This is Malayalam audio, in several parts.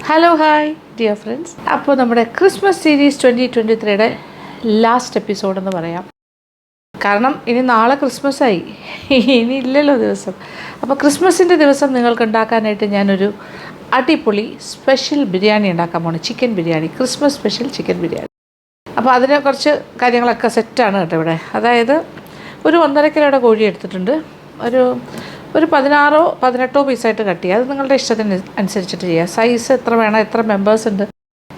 Hello hi dear friends. അപ്പോൾ നമ്മുടെ ക്രിസ്മസ് സീരീസ് 2023യുടെ ലാസ്റ്റ് എപ്പിസോഡ് എന്ന് പറയാം. കാരണം ഇനി നാളെ ക്രിസ്മസ് ആയി, ഇനി ഇല്ലല്ലോ ദിവസം. അപ്പോൾ ക്രിസ്മസിൻ്റെ ദിവസം നിങ്ങൾക്ക് ഉണ്ടാക്കാനായിട്ട് ഞാനൊരു അടിപൊളി സ്പെഷ്യൽ ബിരിയാണി ഉണ്ടാക്കാൻ പോകണം. Chicken biryani, Christmas special chicken biryani. അപ്പോൾ അതിന് കുറച്ച് കാര്യങ്ങളൊക്കെ സെറ്റാണ് കേട്ടോ ഇവിടെ. അതായത് ഒരു 1.5 കിലോയുടെ കോഴി എടുത്തിട്ടുണ്ട്. ഒരു 16-18 പീസായിട്ട് കട്ട് ചെയ്യുക. അത് നിങ്ങളുടെ ഇഷ്ടത്തിന് അനുസരിച്ചിട്ട് ചെയ്യുക. സൈസ് എത്ര വേണം, എത്ര മെമ്പേഴ്സ് ഉണ്ട്,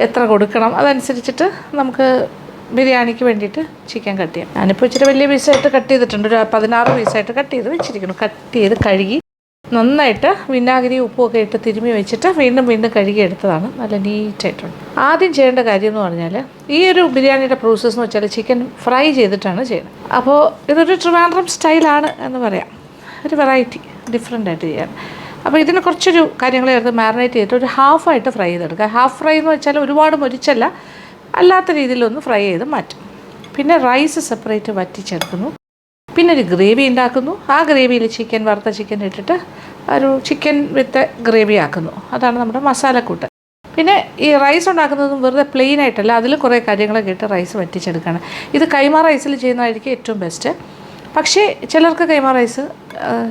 എത്ര കൊടുക്കണം, അതനുസരിച്ചിട്ട് നമുക്ക് ബിരിയാണിക്ക് വേണ്ടിയിട്ട് ചിക്കൻ കട്ട് ചെയ്യാം. ഞാനിപ്പോൾ ഇച്ചിരി വലിയ പീസായിട്ട് കട്ട് ചെയ്തിട്ടുണ്ട്. ഒരു 16 പീസായിട്ട് കട്ട് ചെയ്ത് വെച്ചിരിക്കുന്നു. കട്ട് ചെയ്ത് കഴുകി നന്നായിട്ട് വിനാഗിരി ഉപ്പുമൊക്കെ ഇട്ട് തിരുമ്മി വെച്ചിട്ട് വീണ്ടും കഴുകി എടുത്തതാണ്. നല്ല നീറ്റായിട്ടുണ്ട്. ആദ്യം ചെയ്യേണ്ട കാര്യം എന്ന് പറഞ്ഞാൽ, ഈ ഒരു ബിരിയാണിയുടെ പ്രോസസ്സ് എന്ന് വെച്ചാൽ ചിക്കൻ ഫ്രൈ ചെയ്തിട്ടാണ് ചെയ്യുന്നത്. അപ്പോൾ ഇതൊരു ട്രിവാൻഡ്രം സ്റ്റൈലാണ് എന്ന് പറയാം. ഒരു വെറൈറ്റി ഡിഫറെൻ്റായിട്ട് ചെയ്യാൻ. അപ്പോൾ ഇതിന് കുറച്ചൊരു കാര്യങ്ങൾ ചേർത്ത് മാരിനേറ്റ് ചെയ്തിട്ട് ഒരു ഹാഫായിട്ട് ഫ്രൈ ചെയ്തെടുക്കുക. ഹാഫ് ഫ്രൈ എന്ന് വെച്ചാൽ ഒരുപാട് മൊരിച്ചല്ല, അല്ലാത്ത രീതിയിലൊന്ന് ഫ്രൈ ചെയ്ത് മാറ്റും. പിന്നെ റൈസ് സെപ്പറേറ്റ് വറ്റിച്ചെടുക്കുന്നു. പിന്നെ ഒരു ഗ്രേവി ഉണ്ടാക്കുന്നു. ആ ഗ്രേവിയിൽ വറുത്ത ചിക്കൻ ഇട്ടിട്ട് ഒരു ചിക്കൻ വിത്ത് ഗ്രേവി ആക്കുന്നു. അതാണ് നമ്മുടെ മസാലക്കൂട്ട്. പിന്നെ ഈ റൈസ് ഉണ്ടാക്കുന്നതും വെറുതെ പ്ലെയിൻ ആയിട്ടല്ല, അതിലും കുറേ കാര്യങ്ങളൊക്കെ ഇട്ട് റൈസ് വറ്റിച്ചെടുക്കുകയാണ്. ഇത് കൈമ റൈസിൽ ചെയ്യുന്നതായിരിക്കും ഏറ്റവും ബെസ്റ്റ്. പക്ഷേ ചിലർക്ക് കൈമ റൈസ്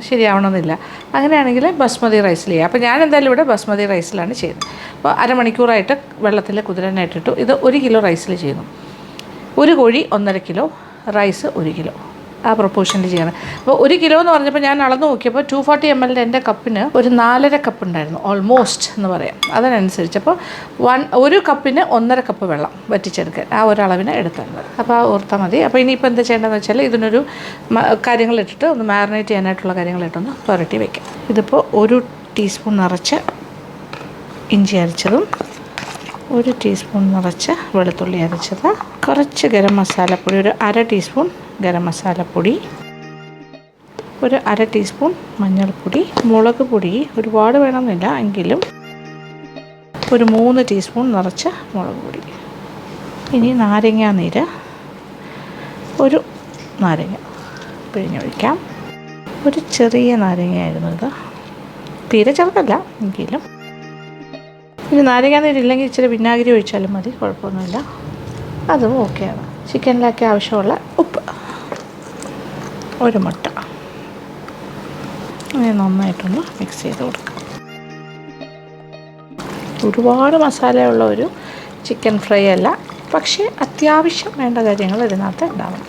ശരിയാവണമെന്നില്ല. അങ്ങനെയാണെങ്കിൽ ബസ്മതി റൈസിൽ ചെയ്യുക. അപ്പോൾ ഞാൻ എന്തായാലും ഇവിടെ ബസ്മതി റൈസിലാണ് ചെയ്യുന്നത്. അപ്പോൾ അരമണിക്കൂറായിട്ട് വെള്ളത്തിൽ കുതിരാനായിട്ടിട്ടു. ഇത് 1 കിലോ റൈസിൽ ചെയ്യുന്നു. ഒരു കോഴി 1.5 കിലോ, റൈസ് 1 കിലോ, ആ പ്രൊപ്പോർഷനിൽ ചെയ്യണം. അപ്പോൾ 1 കിലോ എന്ന് പറഞ്ഞപ്പോൾ ഞാൻ അളന്ന് നോക്കിയപ്പോൾ 240 ml എൻ്റെ കപ്പിന് ഒരു 4.5 കപ്പ് ഉണ്ടായിരുന്നു, ഓൾമോസ്റ്റ് എന്ന് പറയാം. അതിനനുസരിച്ച് അപ്പോൾ 1 കപ്പിന് 1.5 കപ്പ് വെള്ളം വറ്റിച്ചെടുക്കാൻ ആ ഒരളവിന് എടുത്താൽ മതി. അപ്പോൾ ഓർത്താൽ മതി. അപ്പോൾ ഇനിയിപ്പോൾ എന്താ ചെയ്യേണ്ടതെന്ന് വെച്ചാൽ, ഇതിനൊരു കാര്യങ്ങളിട്ടിട്ട് ഒന്ന് മാരിനേറ്റ് ചെയ്യാനായിട്ടുള്ള കാര്യങ്ങളിട്ടൊന്ന് പുരട്ടി വയ്ക്കാം. ഇതിപ്പോൾ 1 ടീസ്പൂൺ നിറച്ച് ഇഞ്ചി അരച്ചതും, 1 ടീസ്പൂൺ നിറച്ച് വെളുത്തുള്ളി അരച്ചത്, കുറച്ച് ഗരം മസാലപ്പൊടി, ഒരു 1/2 ടീസ്പൂൺ ഗരം മസാലപ്പൊടി, ഒരു 1/2 ടീസ്പൂൺ മഞ്ഞൾപ്പൊടി, മുളക് പൊടി ഒരുപാട് വേണമെന്നില്ല, എങ്കിലും ഒരു 3 ടീസ്പൂൺ നിറച്ച് മുളക് പൊടി. ഇനി നാരങ്ങാ നീര്, ഒരു നാരങ്ങ പിഴിഞ്ഞൊഴിക്കാം. ഒരു ചെറിയ നാരങ്ങയായിരുന്നു ഇത്, തീരെ ചെറുതല്ല എങ്കിലും. ഇനി നാരങ്ങാ നീരില്ലെങ്കിൽ ഇച്ചിരി വിനാഗിരി ഒഴിച്ചാലും മതി, കുഴപ്പമൊന്നുമില്ല. അതും ഓക്കെയാണ്. ചിക്കനിലേക്ക് ആവശ്യമുള്ള ഉപ്പ്, ഒരു മുട്ട. അങ്ങനെ നന്നായിട്ടൊന്ന് മിക്സ് ചെയ്ത് കൊടുക്കാം. ഒരുപാട് മസാലയുള്ള ഒരു ചിക്കൻ ഫ്രൈ അല്ല, പക്ഷേ അത്യാവശ്യം വേണ്ട കാര്യങ്ങൾ ഇതിനകത്ത് ഉണ്ടാവും.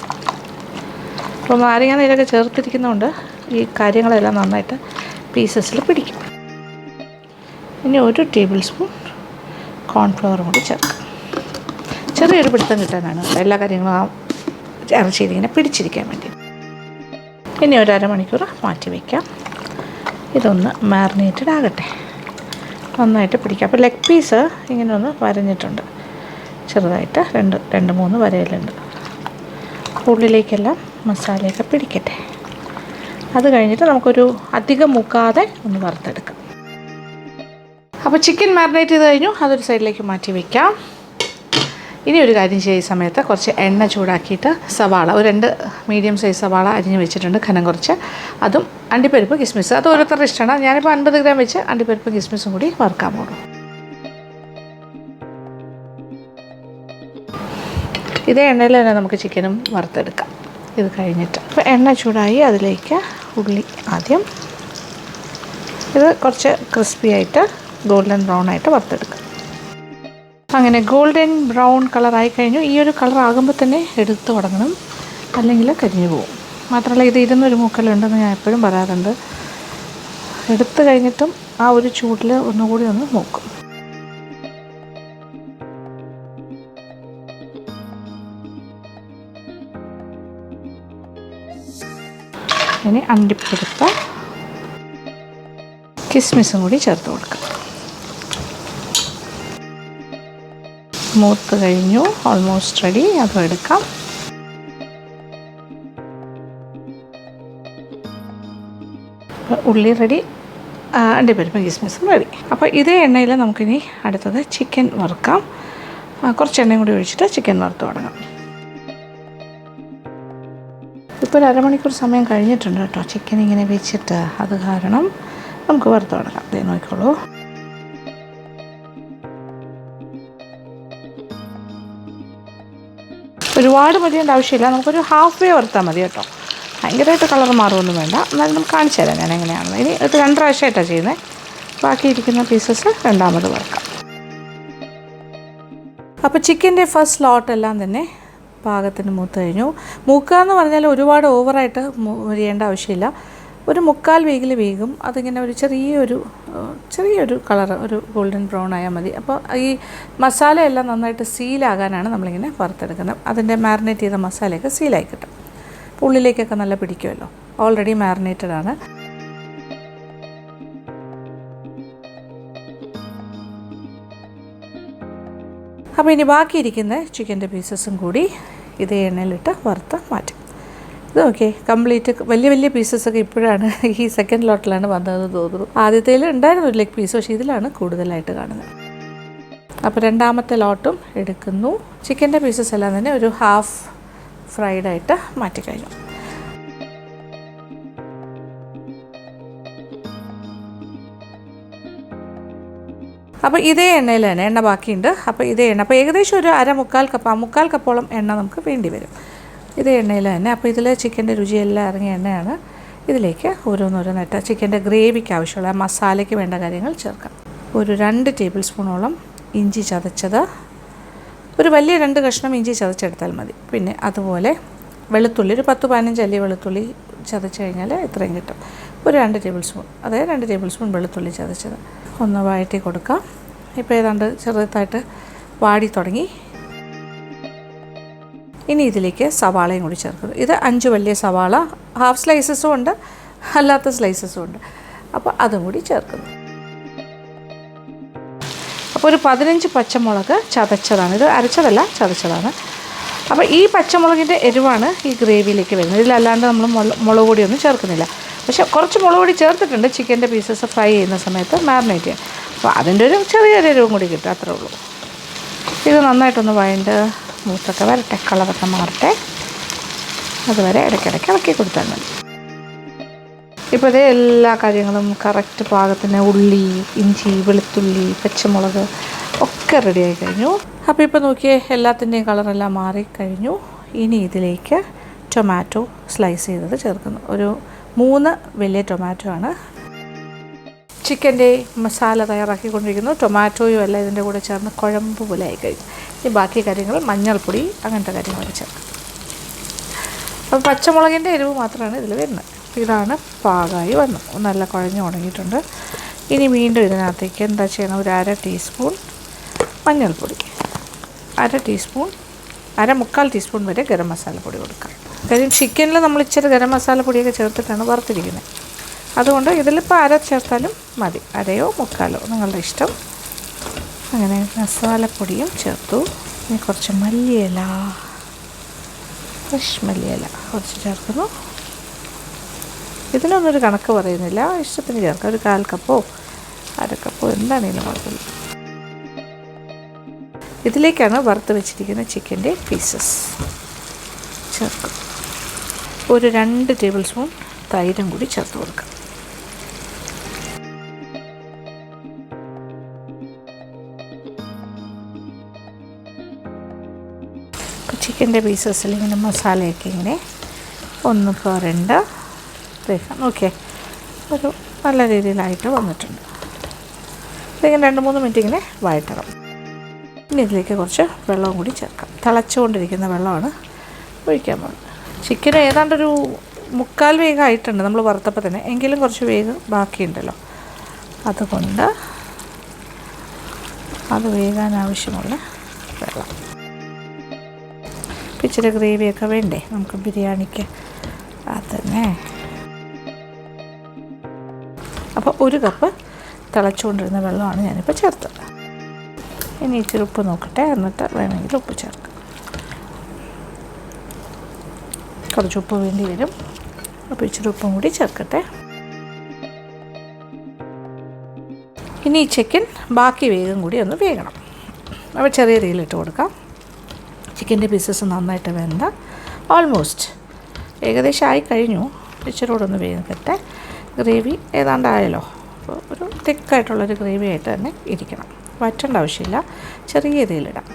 അപ്പോൾ നാരങ്ങ നീരൊക്കെ ചേർത്തിരിക്കുന്നതുകൊണ്ട് ഈ കാര്യങ്ങളെല്ലാം നന്നായിട്ട് പീസസിൽ പിടിക്കും. ഇനി 1 ടേബിൾ സ്പൂൺ കോൺഫ്ലവറും കൂടി ചേർക്കാം. ചെറിയൊരു പിടുത്തം കിട്ടാനാണ് എല്ലാ കാര്യങ്ങളും ആ ഇറച്ചിയിലിങ്ങനെ പിടിച്ചിരിക്കാൻ വേണ്ടി. ഇനി ഒരു അരമണിക്കൂർ മാറ്റി വയ്ക്കാം. ഇതൊന്ന് മാരിനേറ്റഡ് ആകട്ടെ, നന്നായിട്ട് പിടിക്കാം. അപ്പോൾ ലെഗ് പീസ് ഇങ്ങനെ ഒന്ന് വരഞ്ഞിട്ടുണ്ട്, ചെറുതായിട്ട് 2-3 വരയിലുണ്ട്. ഉള്ളിലേക്കെല്ലാം മസാലയൊക്കെ പിടിക്കട്ടെ. അത് കഴിഞ്ഞിട്ട് നമുക്കൊരു അധികം മുക്കാതെ ഒന്ന് വറുത്തെടുക്കാം. അപ്പോൾ ചിക്കൻ മാരിനേറ്റ് ചെയ്ത് കഴിഞ്ഞു, അതൊരു സൈഡിലേക്ക് മാറ്റി വയ്ക്കാം. ഇനി ഒരു കാര്യം ചെയ്യുക, ഈ സമയത്ത് കുറച്ച് എണ്ണ ചൂടാക്കിയിട്ട് സവാള, ഒരു 2 മീഡിയം സൈസ് സവാള അരിഞ്ഞ് വെച്ചിട്ടുണ്ട്, കനം കുറച്ച്. അതും അണ്ടിപ്പരിപ്പ് കിസ്മിസ്, അത് ഓരോരുത്തരുടെ ഇഷ്ടമാണ്. ഞാനിപ്പോൾ 50 ഗ്രാം വെച്ച് അണ്ടിപ്പരിപ്പ് കിസ്മിസും കൂടി വറുക്കാൻ പോകും. ഇതേ എണ്ണയിൽ തന്നെ നമുക്ക് ചിക്കനും വറുത്തെടുക്കാം. ഇത് കഴിഞ്ഞിട്ട് അപ്പോൾ എണ്ണ ചൂടായി, അതിലേക്ക് ഉള്ളി ആദ്യം, ഇത് കുറച്ച് ക്രിസ്പി ആയിട്ട് ഗോൾഡൻ ബ്രൗൺ ആയിട്ട് വറുത്തെടുക്കാം. അങ്ങനെ ഗോൾഡൻ ബ്രൗൺ കളറായി കഴിഞ്ഞു. ഈ ഒരു കളർ ആകുമ്പോൾ തന്നെ എടുത്ത് തുടങ്ങണം, അല്ലെങ്കിൽ കരിഞ്ഞു പോകും. മാത്രമല്ല ഇത് ഇരുന്നൊരു മൂക്കലുണ്ടെന്ന് ഞാൻ എപ്പോഴും പറയാറുണ്ട്. എടുത്തു കഴിഞ്ഞിട്ടും ആ ഒരു ചൂടിൽ ഒന്നുകൂടി ഒന്ന് മൂക്കും. ഇനി അണ്ടിപ്പരിപ്പ് കിസ്മിസും കൂടി ചേർത്ത് കൊടുക്കാം. മൂത്ത് കഴിഞ്ഞു, ഓൾമോസ്റ്റ് റെഡി. അതും എടുക്കാം. ഉള്ളി റെഡി, അണ്ടിപ്പരിപ്പ് കിസ്മിസും റെഡി. അപ്പോൾ ഇതേ എണ്ണയിൽ നമുക്കിനി അടുത്തത് ചിക്കൻ വറുക്കാം. കുറച്ച് എണ്ണയും കൂടി ഒഴിച്ചിട്ട് ചിക്കൻ വറുത്ത് തുടങ്ങാം. ഇപ്പോൾ ഒരു അരമണിക്കൂർ സമയം കഴിഞ്ഞിട്ടുണ്ട് കേട്ടോ ചിക്കൻ ഇങ്ങനെ വെച്ചിട്ട്. അത് കാരണം നമുക്ക് വറുത്ത് തുടങ്ങാം. അതേ നോക്കിക്കോളൂ. ഒരുപാട് പൊരിയേണ്ട ആവശ്യമില്ല, നമുക്കൊരു ഹാഫ് വേ വറുത്താൽ മതി കേട്ടോ. ഭയങ്കരമായിട്ട് കളർ മാറുമൊന്നും വേണ്ട. എന്നാലും നമുക്ക് കാണിച്ചു തരാം ഞാൻ എങ്ങനെയാണെന്ന്. ഇനി ഇത് 2 പ്രാവശ്യമായിട്ടാണ് ചെയ്യുന്നത്. ബാക്കി ഇരിക്കുന്ന പീസസ് രണ്ടാമത് വറുക്കാം. അപ്പോൾ ചിക്കൻ്റെ ഫസ്റ്റ് ലോട്ടെല്ലാം തന്നെ പാകത്തിന് മൂത്ത് കഴിഞ്ഞു. മൂക്കുക എന്ന് പറഞ്ഞാൽ ഒരുപാട് ഓവറായിട്ട് മൊരിയേണ്ട ആവശ്യമില്ല. ഒരു 1/4 വേഗിൽ വേഗം അതിങ്ങനെ ഒരു ചെറിയൊരു കളർ, ഒരു ഗോൾഡൻ ബ്രൗൺ ആയാൽ മതി. അപ്പോൾ ഈ മസാലയെല്ലാം നന്നായിട്ട് സീലാകാനാണ് നമ്മളിങ്ങനെ വറുത്തെടുക്കുന്നത്. അതിൻ്റെ മാരിനേറ്റ് ചെയ്ത മസാലയൊക്കെ സീലായി കിട്ടും. ഉള്ളിലേക്കൊക്കെ നല്ല പിടിക്കുമല്ലോ. ഓൾറെഡി മാരിനേറ്റഡ് ആണ്. അപ്പോൾ ഇനി ബാക്കിയിരിക്കുന്ന ചിക്കൻ്റെ പീസസും കൂടി ഇതേ എണ്ണയിലിട്ട് വറുത്ത് മാറ്റും. ഇത് ഓക്കെ, കംപ്ലീറ്റ് വലിയ പീസസൊക്കെ ഇപ്പോഴാണ് ഈ സെക്കൻഡ് ലോട്ടിലാണ് വന്നതെന്ന് തോന്നുന്നു. ആദ്യത്തേൽ ഉണ്ടായിരുന്നു ഒരു ലെഗ് പീസ്, പക്ഷേ ഇതിലാണ് കൂടുതലായിട്ട് കാണുന്നത്. അപ്പോൾ രണ്ടാമത്തെ ലോട്ടും എടുക്കുന്നു. ചിക്കൻ്റെ പീസസ് എല്ലാം തന്നെ ഒരു ഹാഫ് ഫ്രൈഡായിട്ട് മാറ്റിക്കഴിഞ്ഞു. അപ്പോൾ ഇതേ എണ്ണയിൽ തന്നെ എണ്ണ ബാക്കിയുണ്ട്. അപ്പോൾ ഇതേ എണ്ണ, അപ്പോൾ ഏകദേശം ഒരു 1/4 കപ്പോളം എണ്ണ നമുക്ക് വേണ്ടി വരും ഇതേ എണ്ണയിൽ തന്നെ. അപ്പോൾ ഇതിൽ ചിക്കൻ്റെ രുചിയെല്ലാം ഇറങ്ങിയ എണ്ണയാണ്. ഇതിലേക്ക് ഓരോന്നോരോന്നായിട്ട് ചിക്കൻ്റെ ഗ്രേവിക്ക് ആവശ്യമുള്ള മസാലയ്ക്ക് വേണ്ട കാര്യങ്ങൾ ചേർക്കാം. ഒരു 2 ടേബിൾ സ്പൂണോളം ഇഞ്ചി ചതച്ചത്, ഒരു വലിയ 2 കഷ്ണം ഇഞ്ചി ചതച്ചെടുത്താൽ മതി. പിന്നെ അതുപോലെ വെളുത്തുള്ളി, ഒരു 10-15 അല്ലി വെളുത്തുള്ളി ചതച്ച് കഴിഞ്ഞാൽ ഇത്രയും കിട്ടും. ഒരു 2 ടേബിൾ സ്പൂൺ, അതായത് 2 ടേബിൾ സ്പൂൺ വെളുത്തുള്ളി ചതച്ചത് ഒന്ന് വഴറ്റി കൊടുക്കാം. ഇപ്പോൾ ഏതാണ്ട് ചെറുതായിട്ട് വാടി തുടങ്ങി. ഇനി ഇതിലേക്ക് സവാളയും കൂടി ചേർക്കുന്നു. ഇത് 5 വലിയ സവാള, ഹാഫ് സ്ലൈസസും ഉണ്ട്, അല്ലാത്ത സ്ലൈസസും ഉണ്ട്. അപ്പോൾ അതും കൂടി ചേർക്കുന്നു. അപ്പോൾ ഒരു 15 പച്ചമുളക് ചതച്ചതാണ്, ഇത് അരച്ചതല്ല ചതച്ചതാണ്. അപ്പോൾ ഈ പച്ചമുളകിൻ്റെ എരിവാണ് ഈ ഗ്രേവിയിലേക്ക് വരുന്നത്. ഇതിലല്ലാണ്ട് നമ്മൾ മുളക് പൊടിയൊന്നും ചേർക്കുന്നില്ല. പക്ഷേ കുറച്ച് മുളക് പൊടി ചേർത്തിട്ടുണ്ട് ചിക്കൻ്റെ പീസസ് ഫ്രൈ ചെയ്യുന്ന സമയത്ത് മാരിനേറ്റ് ചെയ്യാൻ. അപ്പോൾ അതിൻ്റെ ഒരു ചെറിയൊരു എരിവും കൂടി കിട്ടും, അത്രേ ഉള്ളൂ. ഇത് നന്നായിട്ടൊന്ന് വഴണ്ട് മൂത്തൊക്കെ വരട്ടെ, കളറൊക്കെ മാറട്ടെ. അതുവരെ ഇടയ്ക്കിടയ്ക്ക് ഇളക്കി കൊടുത്താൽ മതി. ഇപ്പോൾ ഇതേ എല്ലാ കാര്യങ്ങളും കറക്റ്റ് പാകത്തിന് ഉള്ളി, ഇഞ്ചി, വെളുത്തുള്ളി, പച്ചമുളക് ഒക്കെ റെഡിയായി കഴിഞ്ഞു. അപ്പോൾ ഇപ്പോൾ നോക്കിയേ എല്ലാത്തിൻ്റെയും കളറെല്ലാം മാറിക്കഴിഞ്ഞു. ഇനി ഇതിലേക്ക് ടൊമാറ്റോ സ്ലൈസ് ചെയ്തത് ചേർക്കുന്നു. ഒരു 3 വലിയ ടൊമാറ്റോ ആണ്. ചിക്കൻ്റെ മസാല തയ്യാറാക്കിക്കൊണ്ടിരിക്കുന്നു. ടൊമാറ്റോയും എല്ലാം ഇതിൻ്റെ കൂടെ ചേർന്ന് കുഴമ്പ് പോലെ ആയി കഴിഞ്ഞു. ഈ ബാക്കി കാര്യങ്ങൾ മഞ്ഞൾപ്പൊടി അങ്ങനത്തെ കാര്യങ്ങൾ ചേർക്കും. അപ്പോൾ പച്ചമുളകിൻ്റെ എരിവ് മാത്രമാണ് ഇതിൽ വരുന്നത്. ഇതാണ് പാകമായി വന്നു, നല്ല കുഴഞ്ഞ് ഉണങ്ങിയിട്ടുണ്ട്. ഇനി വീണ്ടും ഇതിനകത്തേക്ക് എന്താ ചെയ്യണം, ഒരു 1/2 ടീസ്പൂൺ മഞ്ഞൾപ്പൊടി, 1/2 ടീസ്പൂൺ, 1/4 ടീസ്പൂൺ വരെ ഗരം മസാലപ്പൊടി കൊടുക്കാം. കാര്യം ചിക്കനിൽ നമ്മൾ ഇച്ചിരി ഗരം മസാലപ്പൊടിയൊക്കെ ചേർത്തിട്ടാണ് വറുത്തിരിക്കുന്നത്. അതുകൊണ്ട് ഇതിലിപ്പോൾ 1/2 ചേർത്താലും മതി, 1/2 1/4 നിങ്ങളുടെ ഇഷ്ടം. അങ്ങനെ മസാലപ്പൊടിയും ചേർത്തു. ഇനി കുറച്ച് മല്ലിയില, ഫ്രഷ് മല്ലിയില കുറച്ച് ചേർക്കുന്നു. ഇതിനൊന്നൊരു കണക്ക് പറയുന്നില്ല, ഇഷ്ടത്തിന് ചേർക്കാം. ഒരു 1/4 കപ്പോ 1/2 കപ്പോ എന്താണെങ്കിലും കുഴപ്പമില്ല. ഇതിലേക്കാണ് വറുത്ത് വെച്ചിരിക്കുന്ന ചിക്കൻ്റെ പീസസ് ചേർക്കും. ഒരു 2 ടേബിൾ സ്പൂൺ തൈരും കൂടി ചേർത്ത് കൊടുക്കാം. ചിക്കൻ്റെ പീസസിൽ ഇങ്ങനെ മസാലയൊക്കെ ഇങ്ങനെ ഒന്ന് പുരണ്ട് തേക്കാം. ഓക്കെ, ഒരു നല്ല രീതിയിലായിട്ട് വന്നിട്ടുണ്ട്. ഇതിങ്ങനെ 2-3 മിനിറ്റ് ഇങ്ങനെ വഴറ്റണം. ഇനി ഇതിലേക്ക് കുറച്ച് വെള്ളവും കൂടി ചേർക്കാം. തിളച്ചുകൊണ്ടിരിക്കുന്ന വെള്ളമാണ് ഒഴിക്കാൻ പോകുന്നത്. ചിക്കൻ ഏതാണ്ടൊരു 1/4 വേഗമായിട്ടുണ്ട് നമ്മൾ വറുത്തപ്പോൾ തന്നെ, എങ്കിലും കുറച്ച് വേഗം ബാക്കിയുണ്ടല്ലോ. അതുകൊണ്ട് അത് വേകാൻ ആവശ്യമുള്ള വെള്ളം. ഇച്ചിരി ഗ്രേവിയൊക്കെ വേണ്ടേ നമുക്ക് ബിരിയാണിക്ക്, അതന്നെ. അപ്പോൾ 1 കപ്പ് തിളച്ചുകൊണ്ടിരുന്ന വെള്ളമാണ് ഞാനിപ്പോൾ ചേർത്തത്. ഇനി ഇച്ചിരി ഉപ്പ് നോക്കട്ടെ, എന്നിട്ട് വേണമെങ്കിൽ ഉപ്പ് ചേർക്കാം. കുറച്ച് ഉപ്പ് വേണ്ടി വരും, അപ്പോൾ ഇച്ചിരി ഉപ്പും കൂടി ചേർക്കട്ടെ. ഇനി ഈ ചിക്കൻ ബാക്കി വേഗം കൂടി ഒന്ന് വേകണം. അപ്പോൾ ചെറിയ തീയിലിട്ട് കൊടുക്കാം. ചിക്കൻ്റെ പീസസ് നന്നായിട്ട് വേണ്ട, ഓൾമോസ്റ്റ് ഏകദേശം ആയി കഴിഞ്ഞു. ഇച്ചിരി കൂടെ ഒന്ന് വേഗത്തെ. ഗ്രേവി ഏതാണ്ടായല്ലോ. അപ്പോൾ ഒരു തിക്കായിട്ടുള്ളൊരു ഗ്രേവി ആയിട്ട് തന്നെ ഇരിക്കണം, വറ്റേണ്ട ആവശ്യമില്ല. ചെറിയ തീയിലിടാം.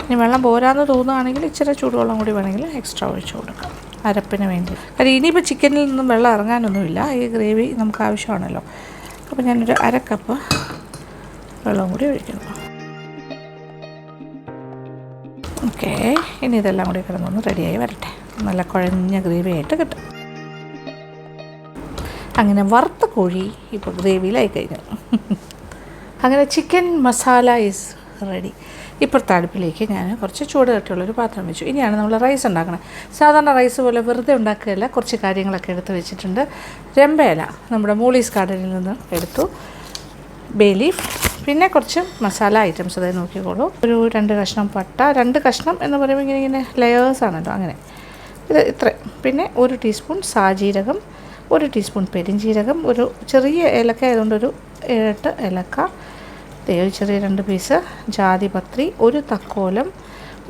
ഇനി വെള്ളം പോരാന്ന് തോന്നുകയാണെങ്കിൽ ഇച്ചിരി ചൂടുവെള്ളം കൂടി വേണമെങ്കിൽ എക്സ്ട്രാ ഒഴിച്ച് കൊടുക്കാം അരപ്പിന് വേണ്ടി. കാര്യം ഇനിയിപ്പോൾ ചിക്കനിൽ നിന്നും വെള്ളം ഇറങ്ങാനൊന്നുമില്ല, ഈ ഗ്രേവി നമുക്ക് ആവശ്യമാണല്ലോ. അപ്പോൾ ഞാനൊരു 1/2 കപ്പ് വെള്ളം കൂടി ഒഴിക്കുന്നു. ഓക്കെ, ഇനി ഇതെല്ലാം കൂടി കിടന്നൊന്ന് റെഡിയായി വരട്ടെ. നല്ല കുഴഞ്ഞ ഗ്രേവി ആയിട്ട് കിട്ടും. അങ്ങനെ വറുത്ത കോഴി ഇപ്പോൾ ഗ്രേവിയിലായി കഴിഞ്ഞു. അങ്ങനെ ചിക്കൻ മസാല ഈസ് റെഡി. ഇപ്പുറത്തെ അടുപ്പിലേക്ക് ഞാൻ കുറച്ച് ചൂട് കട്ടിയുള്ളൊരു പാത്രം വെച്ചു. ഇനിയാണ് നമ്മൾ റൈസ് ഉണ്ടാക്കണം. സാധാരണ റൈസ് പോലെ വെറുതെ ഉണ്ടാക്കുകയല്ല, കുറച്ച് കാര്യങ്ങളൊക്കെ എടുത്ത് വെച്ചിട്ടുണ്ട്. രമ്പയില നമ്മുടെ മൂളീസ് ഗാർഡനിൽ നിന്ന് എടുത്തു, ബേ ലീഫ്, പിന്നെ കുറച്ച് മസാല ഐറ്റംസ് അതായത് നോക്കിക്കോളൂ. ഒരു 2 കഷ്ണം പട്ട, 2 കഷ്ണം എന്ന് പറയുമ്പോൾ ഇങ്ങനെ ലെയേഴ്സാണല്ലോ, അങ്ങനെ ഇത് ഇത്രയും. പിന്നെ 1 ടീസ്പൂൺ സാജീരകം, 1 ടീസ്പൂൺ പെരിഞ്ജീരകം, ഒരു ചെറിയ ഏലക്ക ആയതുകൊണ്ട് ഒരു 7-8 ഏലക്ക, ഒരു ചെറിയ 2 പീസ് ജാതിപത്രി, 1 തക്കോലം,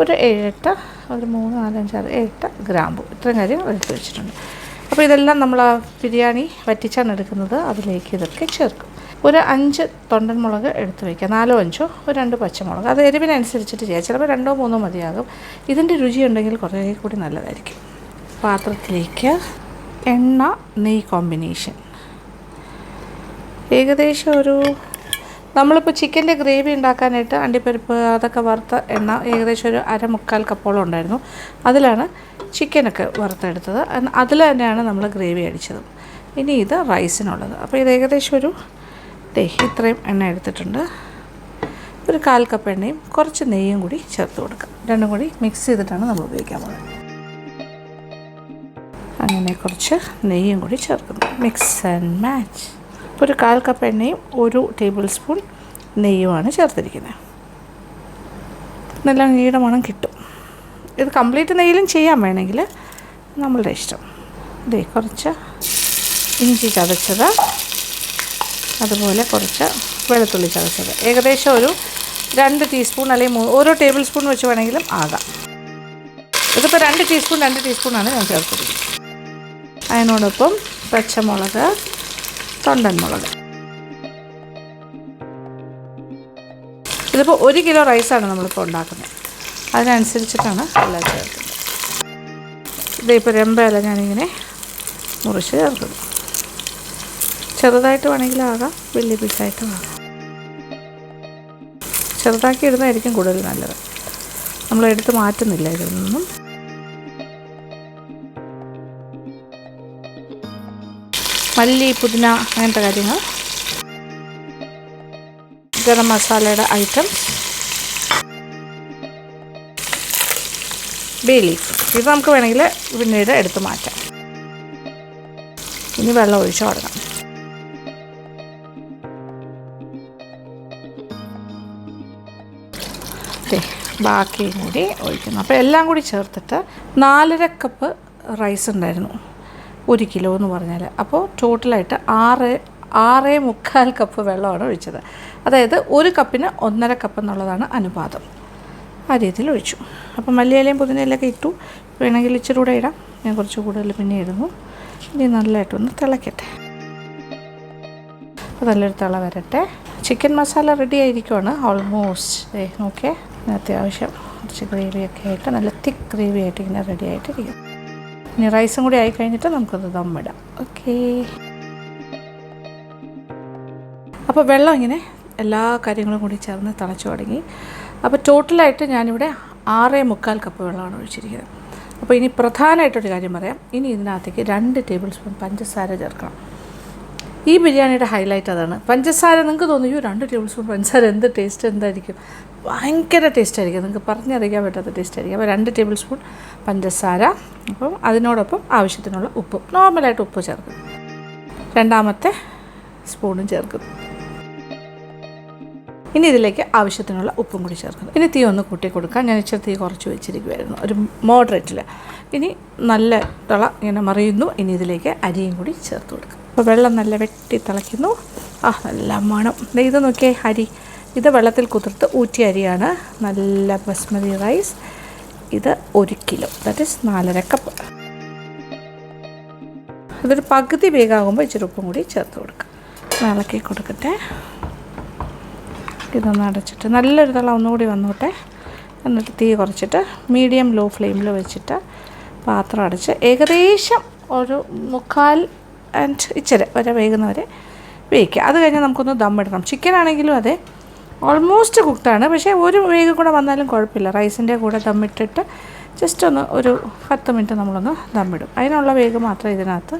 ഒരു 7-8 ഒരു 3, 4, 5, 6, 7 ഗ്രാമ്പു. ഇത്രയും കാര്യം എടുത്ത് വെച്ചിട്ടുണ്ട്. അപ്പോൾ ഇതെല്ലാം നമ്മൾ ആ ബിരിയാണി വറ്റിച്ചാണ് എടുക്കുന്നത്, അതിലേക്ക് ഇതൊക്കെ ചേർക്കും. ഒരു 5 തൊണ്ടൻ മുളക് എടുത്ത് വയ്ക്കുക, 4 5 ഒരു 2 പച്ചമുളക്. അത് എരിവിനനുസരിച്ചിട്ട് ചെയ്യാം, ചിലപ്പോൾ 2 3 മതിയാകും. ഇതിൻ്റെ രുചി ഉണ്ടെങ്കിൽ കുറേ കൂടി നല്ലതായിരിക്കും. പാത്രത്തിലേക്ക് എണ്ണ നെയ്യ് കോമ്പിനേഷൻ ഏകദേശം ഒരു, നമ്മളിപ്പോൾ ചിക്കൻ്റെ ഗ്രേവി ഉണ്ടാക്കാനായിട്ട് അണ്ടിപ്പരിപ്പ് അതൊക്കെ വറുത്ത എണ്ണ ഏകദേശം ഒരു 1/4 കപ്പോളം ഉണ്ടായിരുന്നു. അതിലാണ് ചിക്കനൊക്കെ വറുത്തെടുത്തത്, അതിൽ തന്നെയാണ് നമ്മൾ ഗ്രേവി അടിച്ചത്. ഇനി ഇത് റൈസിനുള്ളത്. അപ്പോൾ ഇത് ഏകദേശം ഒരു ഇത്രയും എണ്ണ എടുത്തിട്ടുണ്ട്. ഒരു 1/4 കപ്പ് എണ്ണയും കുറച്ച് നെയ്യും കൂടി ചേർത്ത് കൊടുക്കാം. രണ്ടും കൂടി മിക്സ് ചെയ്തിട്ടാണ് നമ്മൾ ഉപയോഗിക്കാൻ പോകുന്നത്. അങ്ങനെ കുറച്ച് നെയ്യും കൂടി ചേർക്കുന്നു, മിക്സ് ആൻഡ് മാച്ച്. ഇപ്പോൾ ഒരു 1/4 കപ്പ് എണ്ണയും 1 ടേബിൾ സ്പൂൺ നെയ്യുമാണ് ചേർത്തിരിക്കുന്നത്. നല്ല നെയ്യുടെ മണം കിട്ടും. ഇത് കംപ്ലീറ്റ് നെയ്യിലും ചെയ്യാൻ വേണമെങ്കിൽ, നമ്മളുടെ ഇഷ്ടം. കുറച്ച് ഇഞ്ചി ചതച്ചത്, അതുപോലെ കുറച്ച് വെളുത്തുള്ളി ചതച്ചത്, ഏകദേശം ഒരു 2 ടീസ്പൂൺ അല്ലെങ്കിൽ ഓരോ ടേബിൾ സ്പൂൺ വെച്ച് വേണമെങ്കിലും ആകാം. ഇതിപ്പോൾ 2 ടീസ്പൂണാണ് ഞാൻ ചേർത്തിരിക്കുന്നത്. അതിനോടൊപ്പം പച്ചമുളക്, തൊണ്ടൻ മുളക്. ഇതിപ്പോൾ 1 കിലോ റൈസാണ് നമ്മളിപ്പോൾ ഉണ്ടാക്കുന്നത്, അതിനനുസരിച്ചിട്ടാണ് എല്ലാം ചേർക്കുന്നത്. ഇതിപ്പോൾ രമ്പയില ഞാനിങ്ങനെ മുറിച്ച് ചേർക്കുന്നു. ചെറുതായിട്ട് വേണമെങ്കിലാകാം, വലിയ പീസായിട്ടും ആകാം. ചെറുതാക്കി ഇടുന്നതായിരിക്കും കൂടുതൽ നല്ലത്. നമ്മൾ എടുത്ത് മാറ്റുന്നില്ല ഇതിൽ നിന്നും. മല്ലി, പുതിന, അങ്ങനത്തെ കാര്യങ്ങൾ, ഗരം മസാലയുടെ ഐറ്റംസ്, ബേ ലീഫ്. ഇത് നമുക്ക് വേണമെങ്കിൽ പിന്നീട് എടുത്ത് മാറ്റാം. ഇനി വെള്ളം ഒഴിച്ച് കൊടുക്കണം. ബാക്കിയും കൂടി ഒഴിക്കുന്നു. അപ്പോൾ എല്ലാം കൂടി ചേർത്തിട്ട് 4.5 കപ്പ് റൈസ് ഉണ്ടായിരുന്നു 1 കിലോ എന്ന് പറഞ്ഞാൽ. അപ്പോൾ ടോട്ടലായിട്ട് 6.25 കപ്പ് വെള്ളമാണ് ഒഴിച്ചത്. അതായത് 1 കപ്പിന് 1.5 കപ്പ് എന്നുള്ളതാണ് അനുപാതം. ആ രീതിയിൽ ഒഴിച്ചു. അപ്പോൾ മല്ലിയിലയും പുതിനയിലൊക്കെ ഇട്ടു. വേണമെങ്കിൽ ഇച്ചിരി കൂടെ ഇടാം, ഞാൻ കുറച്ച് കൂടുതൽ പിന്നെ ഇടുന്നു. ഇനി നല്ലതായിട്ടൊന്ന് തിളയ്ക്കട്ടെ. അപ്പോൾ നല്ലൊരു തിള വരട്ടെ. ചിക്കൻ മസാല റെഡി ആയിരിക്കുവാണ് ഓൾമോസ്റ്റ്. നോക്കിയേ, അത്യാവശ്യം കുറച്ച് ഗ്രേവിയൊക്കെ ആയിട്ട് നല്ല തിക്ക് ഗ്രേവി ആയിട്ട് ഇങ്ങനെ റെഡി ആയിട്ടിരിക്കും. ഇനി റൈസും കൂടി ആയി കഴിഞ്ഞിട്ട് നമുക്കത് ദമ്മിടാം. ഓക്കേ, അപ്പോൾ വെള്ളം ഇങ്ങനെ എല്ലാ കാര്യങ്ങളും കൂടി ചേർന്ന് തിളച്ചു തുടങ്ങി. അപ്പോൾ ടോട്ടലായിട്ട് ഞാനിവിടെ 6.25 കപ്പ് വെള്ളമാണ് ഒഴിച്ചിരിക്കുന്നത്. അപ്പോൾ ഇനി പ്രധാനമായിട്ടൊരു കാര്യം പറയാം. ഇനി ഇതിനകത്തേക്ക് 2 ടേബിൾ സ്പൂൺ പഞ്ചസാര ചേർക്കണം. ഈ ബിരിയാണിയുടെ ഹൈലൈറ്റ് അതാണ്. പഞ്ചസാര നിങ്ങൾക്ക് തോന്നിയോ 2 ടേബിൾ സ്പൂൺ പഞ്ചസാര എന്ത് ടേസ്റ്റ് എന്തായിരിക്കും? ഭയങ്കര ടേസ്റ്റ് ആയിരിക്കും, നിങ്ങൾക്ക് പറഞ്ഞറിയിക്കാൻ പറ്റാത്ത ടേസ്റ്റ് ആയിരിക്കും. അപ്പോൾ 2 ടേബിൾ സ്പൂൺ പഞ്ചസാര, അപ്പം അതിനോടൊപ്പം ആവശ്യത്തിനുള്ള ഉപ്പ്, നോർമലായിട്ട് ഉപ്പ് ചേർക്കും. 2ാമത്തെ സ്പൂണും ചേർക്കും. ഇനി ഇതിലേക്ക് ആവശ്യത്തിനുള്ള ഉപ്പും കൂടി ചേർക്കുന്നു. ഇനി തീ ഒന്ന് കൂട്ടി കൊടുക്കാം. ഞാൻ ഇച്ചിരി തീ കുറച്ച് വെച്ചിരിക്കുമായിരുന്നു, ഒരു മോഡറേറ്റിൽ. ഇനി നല്ല തിള ഇങ്ങനെ മറിയുന്നു. ഇനി ഇതിലേക്ക് അരിയും കൂടി ചേർത്ത് കൊടുക്കും. അപ്പോൾ വെള്ളം നല്ല വെട്ടി തിളയ്ക്കുന്നു. നല്ല മണം. ഇത് നോക്കിയേ, അരി ഇത് വെള്ളത്തിൽ കുതിർത്ത് ഊറ്റിയ അരിയാണ്. നല്ല ബസ്മതി റൈസ്. ഇത് 1 കിലോ, ദാറ്റ് ഈസ് 4.5 കപ്പ്. ഇതൊരു പകുതി വേഗമാകുമ്പോൾ ഇച്ചിരി ഉപ്പും കൂടി ചേർത്ത് കൊടുക്കാം. ഇളക്കി കൊടുക്കട്ടെ. ഇതൊന്ന് അടച്ചിട്ട് നല്ലൊരു തിള ഒന്നുകൂടി വന്നോട്ടെ. എന്നിട്ട് തീ കുറച്ചിട്ട് മീഡിയം ലോ ഫ്ലെയിമിൽ വെച്ചിട്ട് പാത്രം അടച്ച് ഏകദേശം ഒരു 3/4 ആൻഡ് ഇച്ചിരി വരെ വേകുന്നവരെ വേവിക്കുക. അത് കഴിഞ്ഞ് നമുക്കൊന്ന് ദമ്മിടണം. ചിക്കൻ ആണെങ്കിലും അതെ, ഓൾമോസ്റ്റ് കുക്ക്ഡാണ്, പക്ഷേ ഒരു വേഗ് കൂടെ വന്നാലും കുഴപ്പമില്ല. റൈസിൻ്റെ കൂടെ ദമ്മിട്ടിട്ട് ജസ്റ്റ് ഒന്ന് ഒരു 10 മിനിറ്റ് നമ്മളൊന്ന് ദമ്മിടും. അതിനുള്ള വേഗ് മാത്രമേ ഇതിനകത്ത്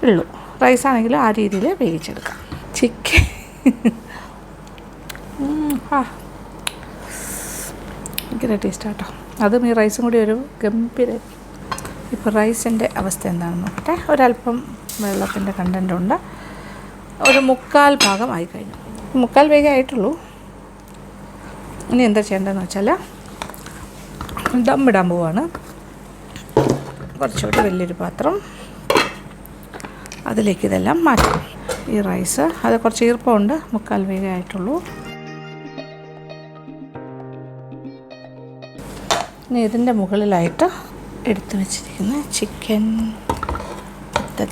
ഉള്ളൂ. റൈസാണെങ്കിലും ആ രീതിയിൽ വേവിച്ചെടുക്കാം. ചിക്കൻ ഭയങ്കര ടേസ്റ്റാട്ടോ. അതും ഈ റൈസും കൂടി ഒരു ഗംഭീര. ഇപ്പോൾ റൈസിൻ്റെ അവസ്ഥ എന്താണെന്ന് നോക്കട്ടെ. ഒരല്പം വെള്ളത്തിൻ്റെ കണ്ടൻ്റ് ഉണ്ട്. ഒരു 3/4 ഭാഗം ആയി കഴിഞ്ഞു. 3/4 വേഗം ആയിട്ടുള്ളൂ. ഇനി എന്താ ചെയ്യേണ്ടതെന്ന് വെച്ചാൽ ദമ്മിടാൻ പോവാണ്. കുറച്ചുകൂടി വലിയൊരു പാത്രം, അതിലേക്ക് ഇതെല്ലാം മാറ്റാം. ഈ റൈസ് അത് കുറച്ച് ഈർപ്പമുണ്ട്, 3/4 വേഗം ആയിട്ടുള്ളൂ. ഇനി ഇതിൻ്റെ മുകളിലായിട്ട് എടുത്തു വച്ചിരിക്കുന്ന ചിക്കൻ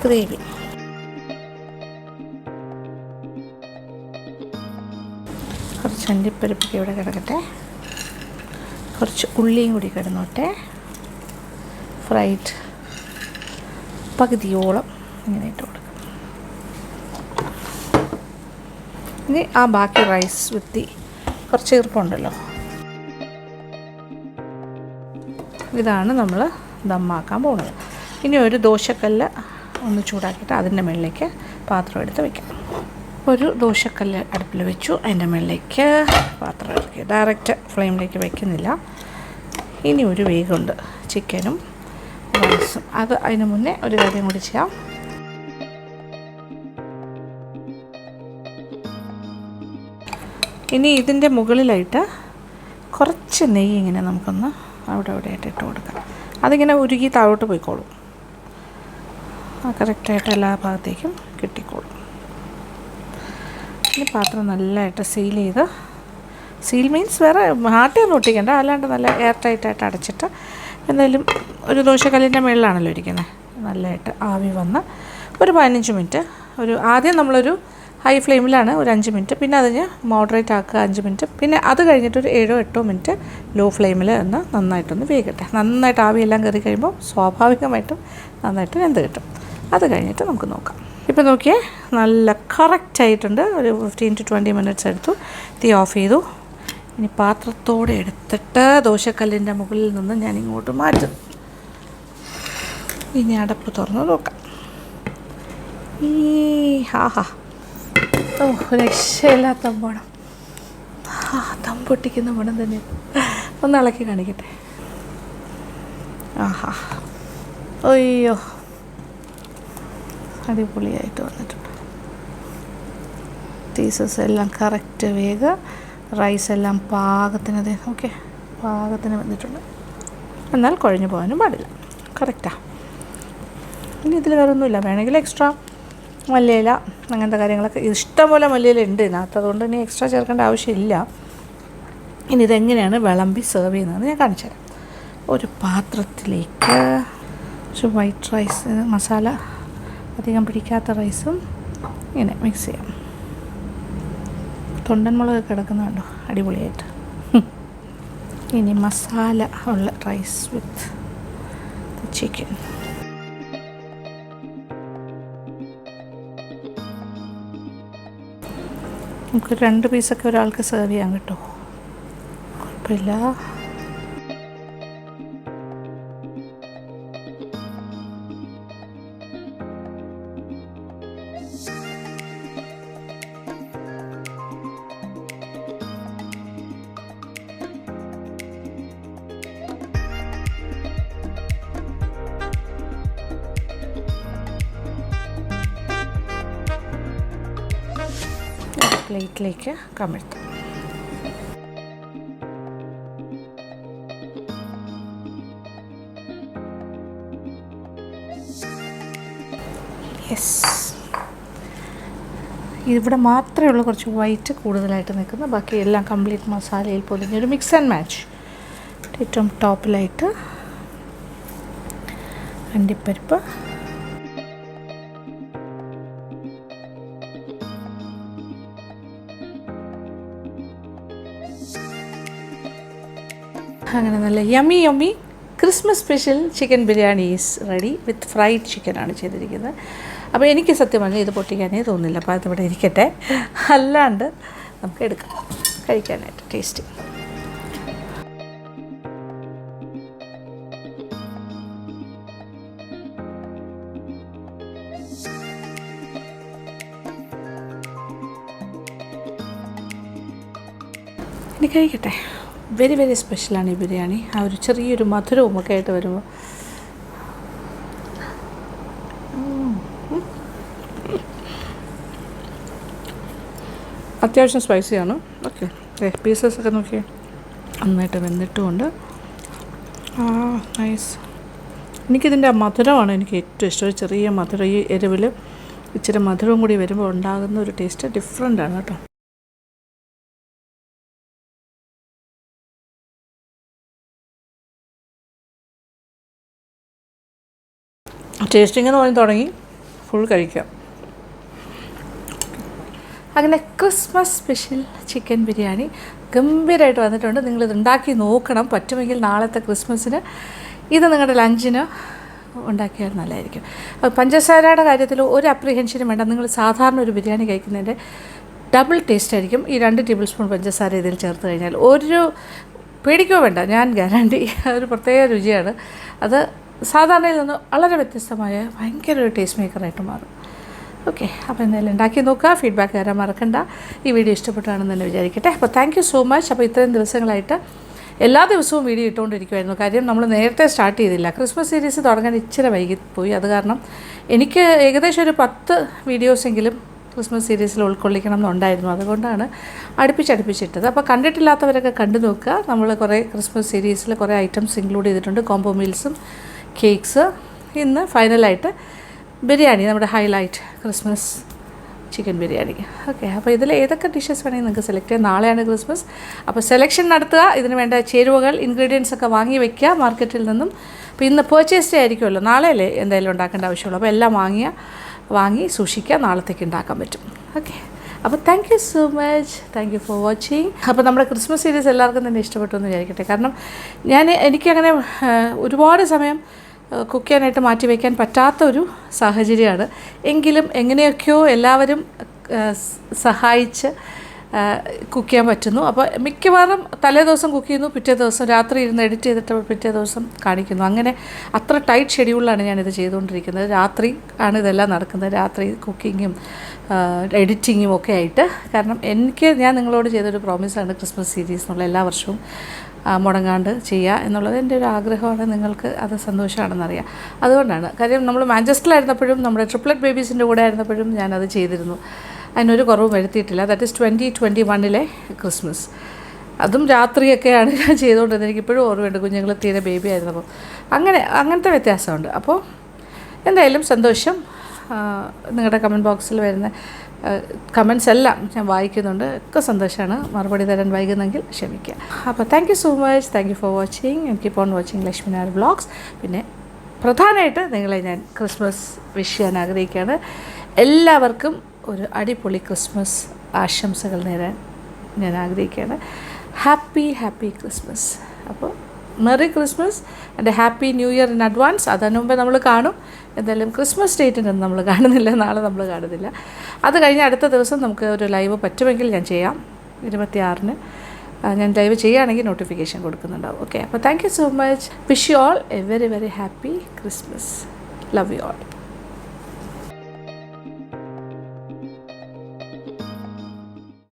ഗ്രേവി, കുറച്ച് അണ്ടിപ്പരിപ്പൊക്കെ ഇവിടെ കിടക്കട്ടെ. കുറച്ച് ഉള്ളിയും കൂടി കിടന്നോട്ടെ. ഫ്രൈഡ് പകുതിയോളം ഇങ്ങനെ ഇട്ട് കൊടുക്കും. ഇനി ആ ബാക്കി റൈസ് വിത്തി കുറച്ച് ഈർപ്പമുണ്ടല്ലോ, ഇതാണ് നമ്മൾ ദമ്മാക്കാൻ പോകുന്നത്. ഇനി ഒരു ദോശക്കല്ല് ഒന്ന് ചൂടാക്കിയിട്ട് അതിൻ്റെ മുകളിലേക്ക് പാത്രം എടുത്ത് വയ്ക്കാം. ഒരു ദോശക്കല്ല് അടുപ്പിൽ വെച്ചു, അതിൻ്റെ മുകളിലേക്ക് പാത്രം ഇറക്കി ഡയറക്റ്റ് ഫ്ലെയിമിലേക്ക് വയ്ക്കുന്നില്ല. ഇനി ഒരു വേഗമുണ്ട് ചിക്കനും റൈസും. അതിന് മുന്നേ ഒരു കാര്യം കൂടി ചെയ്യാം. ഇനി ഇതിൻ്റെ മുകളിലായിട്ട് കുറച്ച് നെയ്യ് ഇങ്ങനെ നമുക്കൊന്ന് അവിടെ ആയിട്ട് ഇട്ട് കൊടുക്കാം. അതിങ്ങനെ ഉരുകി താഴോട്ട് പോയിക്കോളും. കറക്റ്റായിട്ട് എല്ലാ ഭാഗത്തേക്കും കിട്ടിക്കോളും. ഇനി പാത്രം നല്ലതായിട്ട് സീൽ ചെയ്ത്, സീൽ മീൻസ് വേറെ ആട്ടിയൊന്നും ഒട്ടിക്കണ്ട, അല്ലാണ്ട് നല്ല എയർ ടൈറ്റായിട്ട് അടച്ചിട്ട്, എന്തായാലും ഒരു ദോശക്കല്ലിൻ്റെ മുകളിലാണല്ലോ ഇരിക്കുന്നത്, നല്ലതായിട്ട് ആവി വന്ന് ഒരു 15 മിനിറ്റ്, ആദ്യം നമ്മളൊരു ഹൈ ഫ്ലെയിമിലാണ് ഒരു 5 മിനിറ്റ്, പിന്നെ അതിന് മോഡറേറ്റ് ആക്കുക 5 മിനിറ്റ്, പിന്നെ അത് കഴിഞ്ഞിട്ടൊരു 7-8 മിനിറ്റ് ലോ ഫ്ലെയിമിൽ ഒന്ന് നന്നായിട്ടൊന്ന് വേഗട്ടെ. നന്നായിട്ട് ആവിയെല്ലാം കയറി കഴിയുമ്പോൾ സ്വാഭാവികമായിട്ടും നന്നായിട്ട് വെന്ത് കിട്ടും. അത് കഴിഞ്ഞിട്ട് നമുക്ക് നോക്കാം. ഇപ്പോൾ നോക്കിയേ, നല്ല കറക്റ്റായിട്ടുണ്ട്. ഒരു 15 to 20 മിനിറ്റ്സ് എടുത്തു. തീ ഓഫ് ചെയ്തു. ഇനി പാത്രത്തോടെ എടുത്തിട്ട് ദോശക്കല്ലിൻ്റെ മുകളിൽ നിന്ന് ഞാൻ ഇങ്ങോട്ട് മാറ്റും. ഇനി അടപ്പ് തുറന്ന് നോക്കാം. രക്ഷയില്ലാത്ത മണം, തമ്പൊട്ടിക്കുന്ന മണം തന്നെ. ഒന്ന് ഇളക്കി കാണിക്കട്ടെ. അയ്യോ, അടിപൊളിയായിട്ട് വന്നിട്ടുണ്ട്. പീസസ് എല്ലാം കറക്റ്റ് വേഗ, റൈസ് എല്ലാം പാകത്തിന് ഓക്കെ, പാകത്തിന് വന്നിട്ടുണ്ട്. എന്നാൽ കുഴഞ്ഞു പോകാനും പാടില്ല, കറക്റ്റാണ്. ഇനി ഇതിൽ വേറെ ഒന്നുമില്ല. വേണമെങ്കിൽ എക്സ്ട്രാ മല്ലിയില അങ്ങനത്തെ കാര്യങ്ങളൊക്കെ ഇഷ്ടംപോലെ മല്ലിയില ഉണ്ട് ഇതിനകത്ത്, അതുകൊണ്ട് ഇനി എക്സ്ട്രാ ചേർക്കേണ്ട ആവശ്യമില്ല. ഇനി ഇതെങ്ങനെയാണ് വിളമ്പി സെർവ് ചെയ്യുന്നതെന്ന് ഞാൻ കാണിച്ചു തരാം. ഒരു പാത്രത്തിലേക്ക് ഒരു വൈറ്റ് റൈസ്, മസാല അധികം പിടിക്കാത്ത റൈസും ഇങ്ങനെ മിക്സ് ചെയ്യാം. തൊണ്ടൻ മുളക് കിടക്കുന്നുണ്ടോ, അടിപൊളിയായിട്ട്. ഇനി മസാല ഉള്ള റൈസ് വിത്ത് ചിക്കൻ. നമുക്ക് 2 പീസൊക്കെ ഒരാൾക്ക് സെർവ് ചെയ്യാൻ കിട്ടുമോ, കുഴപ്പമില്ല. പ്ലേറ്റിലേക്ക് കമിഴ്ത്താം. യെസ്, ഇവിടെ മാത്രമേ ഉള്ളൂ കുറച്ച് വൈറ്റ് കൂടുതലായിട്ട് നിൽക്കുന്നത്. ബാക്കി എല്ലാം കംപ്ലീറ്റ് മസാലയിൽ പൊതിഞ്ഞൊരു മിക്സ് ആൻഡ് മാച്ച്. ഏറ്റവും ടോപ്പിലായിട്ട് അണ്ടിപ്പരിപ്പ്, അങ്ങനെ നല്ല yummy yummy Christmas special chicken biryani is ready with fried ചിക്കനാണ് ചെയ്തിരിക്കുന്നത്. അപ്പോൾ എനിക്ക് സത്യം പറഞ്ഞാൽ ഇത് പൊട്ടിക്കാനേ തോന്നുന്നില്ല. അപ്പോൾ അതിവിടെ ഇരിക്കട്ടെ, അല്ലാണ്ട് നമുക്ക് എടുക്കാം കഴിക്കാനായിട്ട് ടേസ്റ്റ്. ഇനി കഴിക്കട്ടെ. വെരി വെരി സ്പെഷ്യലാണ് ഈ ബിരിയാണി. ആ ഒരു ചെറിയൊരു മധുരവും ഒക്കെ ആയിട്ട് വരുമ്പോൾ അത്യാവശ്യം സ്പൈസിയാണ്. ഓക്കെ, പീസസ് ഒക്കെ നോക്കിയേ, നന്നായിട്ട് വെന്തിട്ടുമുണ്ട്. നൈസ്. എനിക്കിതിൻ്റെ ആ മധുരമാണ് എനിക്ക് ഏറ്റവും ഇഷ്ടം. ഒരു ചെറിയ മധുരം, ഈ എരിവിൽ ഇച്ചിരി മധുരവും കൂടി വരുമ്പോൾ ഉണ്ടാകുന്ന ഒരു ടേസ്റ്റ് ഡിഫറെൻ്റാണ് കേട്ടോ. ടേസ്റ്റിംഗ് എന്ന് പറഞ്ഞ് തുടങ്ങി, ഫുൾ കഴിക്കാം. അങ്ങനെ ക്രിസ്മസ് സ്പെഷ്യൽ ചിക്കൻ ബിരിയാണി ഗംഭീരമായിട്ട് വന്നിട്ടുണ്ട്. നിങ്ങളിത് ഉണ്ടാക്കി നോക്കണം. പറ്റുമെങ്കിൽ നാളത്തെ ക്രിസ്മസിന് ഇത് നിങ്ങളുടെ ലഞ്ചിന് ഉണ്ടാക്കിയാൽ നല്ലതായിരിക്കും. പഞ്ചസാരയുടെ കാര്യത്തിൽ ഒരു അപ്രിഹെൻഷനും വേണ്ട. നിങ്ങൾ സാധാരണ ഒരു ബിരിയാണി കഴിക്കുന്നതിൻ്റെ ഡബിൾ ടേസ്റ്റ് ആയിരിക്കും ഈ 2 ടേബിൾ സ്പൂൺ പഞ്ചസാര ഇതിൽ ചേർത്ത് കഴിഞ്ഞാൽ. ഒരു പേടിക്കോ വേണ്ട, ഞാൻ ഗ്യാരണ്ടി. ഒരു പ്രത്യേക രുചിയാണ് അത്. സാധാരണയിൽ നിന്ന് വളരെ വ്യത്യസ്തമായ ഭയങ്കര ഒരു ടേസ്റ്റ് മേക്കറായിട്ട് മാറും. ഓക്കെ, അപ്പോൾ എന്തായാലും ഉണ്ടാക്കി നോക്കുക. ഫീഡ്ബാക്ക് തരാൻ മറക്കണ്ട. ഈ വീഡിയോ ഇഷ്ടപ്പെട്ടാണെന്ന് തന്നെ വിചാരിക്കട്ടെ. അപ്പോൾ താങ്ക് യു സോ മച്ച്. അപ്പോൾ ഇത്രയും ദിവസങ്ങളായിട്ട് എല്ലാ ദിവസവും വീഡിയോ ഇട്ടുകൊണ്ടിരിക്കുമായിരുന്നു. കാര്യം നമ്മൾ നേരത്തെ സ്റ്റാർട്ട് ചെയ്തില്ല. ക്രിസ്മസ് സീരീസ് തുടങ്ങാൻ ഇച്ചിരി വൈകിപ്പോയി. അത് കാരണം എനിക്ക് ഏകദേശം ഒരു 10 വീഡിയോസെങ്കിലും ക്രിസ്മസ് സീരീസിൽ ഉൾക്കൊള്ളിക്കണം എന്നുണ്ടായിരുന്നു. അതുകൊണ്ടാണ് അടുപ്പിച്ചിട്ടത്. അപ്പോൾ കണ്ടിട്ടില്ലാത്തവരൊക്കെ കണ്ടു നോക്കുക. നമ്മൾ കുറേ ക്രിസ്മസ് സീരീസിൽ കുറേ ഐറ്റംസ് ഇൻക്ലൂഡ് ചെയ്തിട്ടുണ്ട്. കോംബോ മീൽസും കേക്ക്സ്. ഇന്ന് ഫൈനലായിട്ട് ബിരിയാണി, നമ്മുടെ highlight Christmas chicken biryani. Okay, അപ്പോൾ ഇതിൽ ഏതൊക്കെ ഡിഷസ് വേണമെങ്കിൽ നിങ്ങൾക്ക് സെലക്ട് ചെയ്യാം. നാളെയാണ് ക്രിസ്മസ്. അപ്പോൾ സെലക്ഷൻ നടത്തുക. ഇതിന് വേണ്ട ചേരുവകൾ, ഇൻഗ്രീഡിയൻസ് ഒക്കെ വാങ്ങി വയ്ക്കുക മാർക്കറ്റിൽ നിന്നും. അപ്പോൾ ഇന്ന് പർച്ചേസ് ഡേ ആയിരിക്കുമല്ലോ, നാളെയല്ലേ എന്തായാലും ഉണ്ടാക്കേണ്ട ആവശ്യമുള്ളൂ. അപ്പോൾ എല്ലാം വാങ്ങി സൂക്ഷിക്കുക, നാളത്തേക്ക് ഉണ്ടാക്കാൻ പറ്റും. ഓക്കെ, അപ്പോൾ thank you so much. Thank you for watching. അപ്പോൾ നമ്മുടെ ക്രിസ്മസ് സീരീസ് എല്ലാവർക്കും തന്നെ ഇഷ്ടപ്പെട്ടു എന്ന് വിചാരിക്കട്ടെ. കാരണം എനിക്കങ്ങനെ ഒരുപാട് സമയം കുക്ക് ചെയ്യാനായിട്ട് മാറ്റി വയ്ക്കാൻ പറ്റാത്തൊരു സാഹചര്യമാണ്. എങ്കിലും എങ്ങനെയൊക്കെയോ എല്ലാവരും സഹായിച്ച് കുക്ക് ചെയ്യാൻ പറ്റുന്നു. അപ്പോൾ മിക്കവാറും തലേ ദിവസം കുക്ക് ചെയ്യുന്നു, പിറ്റേ ദിവസം രാത്രി ഇരുന്ന് എഡിറ്റ് ചെയ്തിട്ട് പിറ്റേ ദിവസം കാണിക്കുന്നു. അങ്ങനെ അത്ര ടൈറ്റ് ഷെഡ്യൂളിലാണ് ഞാനിത് ചെയ്തുകൊണ്ടിരിക്കുന്നത്. രാത്രി ആണ് ഇതെല്ലാം നടക്കുന്നത്. രാത്രി കുക്കിങ്ങും എഡിറ്റിങ്ങും ഒക്കെ ആയിട്ട്. കാരണം ഞാൻ നിങ്ങളോട് ചെയ്തൊരു പ്രോമിസാണ് ക്രിസ്മസ് സീരീസ് എന്നുള്ള എല്ലാ വർഷവും മുടങ്ങാണ്ട് ചെയ്യുക എന്നുള്ളത് എൻ്റെ ഒരു ആഗ്രഹമാണ്. നിങ്ങൾക്ക് അത് സന്തോഷമാണെന്നറിയാം. അതുകൊണ്ടാണ്. കാര്യം നമ്മൾ മാഞ്ചസ്റ്ററിലായിരുന്നപ്പോഴും നമ്മുടെ ട്രിപ്ലറ്റ് ബേബീസിൻ്റെ കൂടെ ആയിരുന്നപ്പോഴും ഞാനത് ചെയ്തിരുന്നു. അതിനൊരു കുറവും വരുത്തിയിട്ടില്ല. That is 2021 Christmas. അതും രാത്രിയൊക്കെയാണ് ഞാൻ ചെയ്തുകൊണ്ടിരുന്നത്. എനിക്കിപ്പോഴും ഓർമ്മയുണ്ട്, കുഞ്ഞുങ്ങൾ തീരെ ബേബി ആയിരുന്നപ്പോൾ. അങ്ങനത്തെ വ്യത്യാസമുണ്ട്. അപ്പോൾ എന്തായാലും സന്തോഷം. നിങ്ങളുടെ കമൻറ്റ് ബോക്സിൽ വരുന്ന കമൻറ്റ്സ് എല്ലാം ഞാൻ വായിക്കുന്നുണ്ട്. ഒക്കെ സന്തോഷമാണ്. മറുപടി തരാൻ വൈകുന്നെങ്കിൽ ക്ഷമിക്കുക. അപ്പോൾ thank you so much. Thank you for watching. Keep on watching Lakshmi Nair vlogs. പിന്നെ പ്രധാനമായിട്ട് നിങ്ങളെ ഞാൻ ക്രിസ്മസ് വിഷ് ചെയ്യാൻ ആഗ്രഹിക്കുകയാണ്. എല്ലാവർക്കും ഒരു അടിപൊളി ക്രിസ്മസ് ആശംസകൾ നേരാൻ ഞാൻ ആഗ്രഹിക്കുകയാണ്. Happy Christmas. അപ്പോൾ merry Christmas and happy new year in advance. അതിനു മുമ്പേ നമ്മൾ കാണും. എന്തായാലും ക്രിസ്മസ് ഡേറ്റിനൊന്നും നമ്മൾ കാണുന്നില്ല. നാളെ നമ്മൾ കാണുന്നില്ല. അത് കഴിഞ്ഞ് അടുത്ത ദിവസം നമുക്ക് ഒരു ലൈവ് പറ്റുമെങ്കിൽ ഞാൻ ചെയ്യാം. 26-ന് ഞാൻ ലൈവ് ചെയ്യുകയാണെങ്കിൽ നോട്ടിഫിക്കേഷൻ കൊടുക്കുന്നുണ്ടാവും. ഓക്കെ, അപ്പോൾ thank you so much. Wish you all A very very happy Christmas. Love you all.